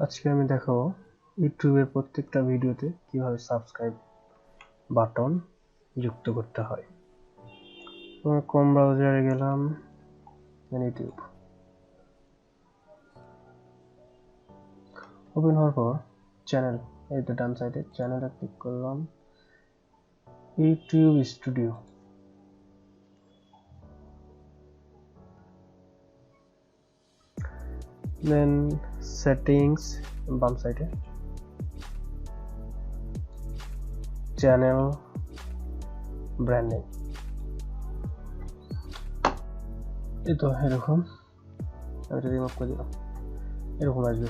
আজকে আমি দেখাবো ইউটিউবের প্রত্যেকটা ভিডিওতে কিভাবে সাবস্ক্রাইব বাটন যুক্ত করতে হয়। আমরা ক্রোম ব্রাউজারে গেলাম, ইউটিউব ওপেন হওয়ার পর চ্যানেল, এই তো ডান সাইডে চ্যানেলে ক্লিক করলাম, ইউটিউব স্টুডিও। দেন সেটিংস, বাম সাইডে চ্যানেল ব্র্যান্ডিং। এই তো এরকম, আমি এটা রিমুভ করে দিলাম, এরকম আসবে।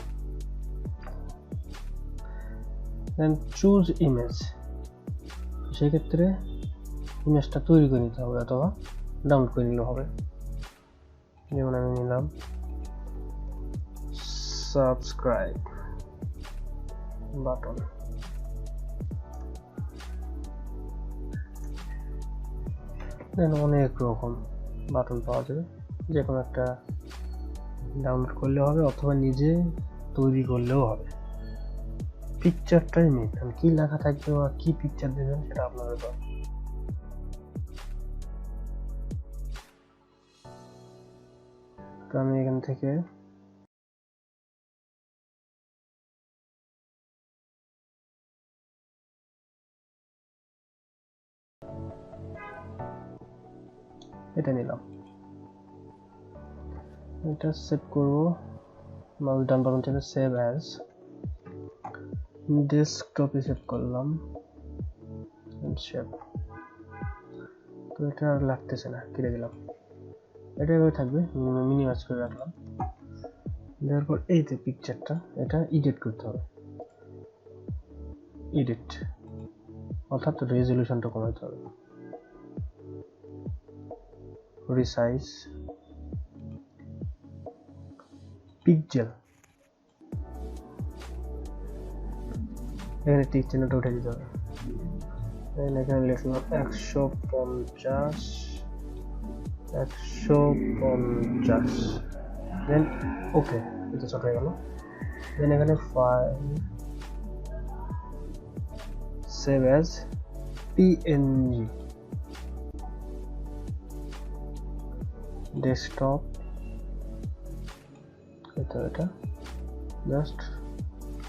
দেন চুজ ইমেজ, সেক্ষেত্রে ইমেজটা তৈরি করে নিতে হবে অথবা ডাউনলোড করে নিলেও হবে। যেমন আমি নিলাম সাবস্ক্রাইব বাটন। দেন অনেক রকম বাটন পাওয়া যাবে, যে কোনো একটা ডাউনলোড করলেও হবে অথবা নিজে তৈরি করলেও হবে। পিকচারটাই মেন, কি লেখা থাকবে বা কি পিকচার দেবেন সেটা আপনাদের ব্যাপার। তো আমি এখান থেকে এটা নিলাম, এটা সেভ করব। মাউস ডান বাটন চেপে সেভ অ্যাজ, ডেস্কটপে সেভ করলাম, সেভ। তো এটা আর লাগতেছে না, কেটে দিলাম। এটা এভাবে থাকবে, মিনিমাইজ করে রাখলাম। দেওয়ার পর এই যে পিকচারটা, এটা এডিট করতে হবে। এডিট অর্থাৎ রেজলিউশনটা কমাতে হবে। রিসাইজ, পিক্সেল, এখানে টিক চিহ্নটা উঠে দিতে হবে। এখানে লিখলাম 150, দেন ওকে, এটা ছোট হয়ে গেল। দেন এখানে file save as PNG, desktop, এটা জাস্ট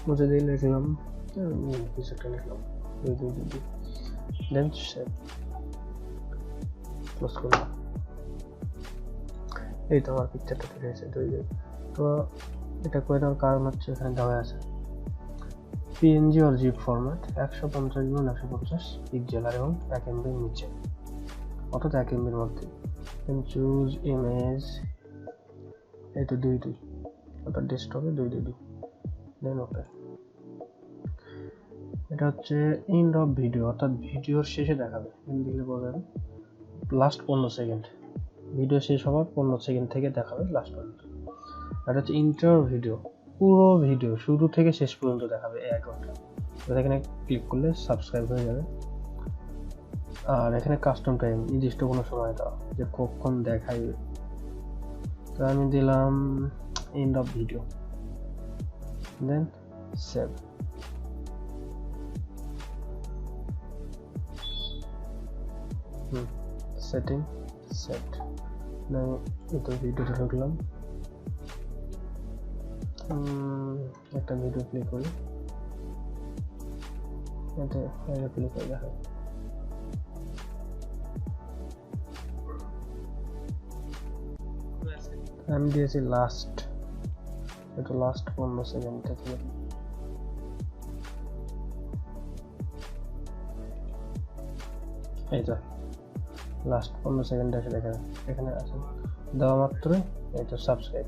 মুছে দিয়ে লিখলাম, কিছুটা লিখলাম, দেন সেভ, ক্লোজ করলাম। এই তো আমার পিকচারটা তৈরি হয়েছে। তো এটা করে দেওয়ার কারণ হচ্ছে এখানে দেওয়া আছে পিএনজি আর জিপ ফরম্যাট 150x150 পিক্সেল এবং 1 MB নিচে, অর্থাৎ 1 MB মধ্যে। দেন চুজ ইমেজ, এই তো 2 অর্থাৎ ডেস্কটপে 2, দেন ওকে। এটা হচ্ছে এন্ড অফ ভিডিও, অর্থাৎ ভিডিওর শেষে দেখাবে। দিলে বলবেন লাস্ট 15 সেকেন্ড, ভিডিও শেষ হওয়ার 15 সেকেন্ড থেকে দেখাবে লাস্ট পর্যন্ত। এটা হচ্ছে ইন্টার ভিডিও, পুরো ভিডিও শুরু থেকে শেষ পর্যন্ত দেখাবে 1 ঘন্টা। এখানে ক্লিক করলে সাবস্ক্রাইব হয়ে যাবে। আর এখানে কাস্টম টাইম, নির্দিষ্ট কোনো সময় দেওয়া, যে কখন দেখাইবে। তো আমি দিলাম end of video, then save. Setting set, এটা ভিডিওতে ঢুকলাম, একটা ভিডিও প্লে করি, এতে প্লে করে দেখা। আমি দিয়েছি লাস্ট, এটা লাস্ট 15 সেকেন্ড থেকে। এই তো লাস্ট 15 সেকেন্ড এসে দেখা, এখানে আছে দেওয়া মাত্রই এই তো সাবস্ক্রাইব।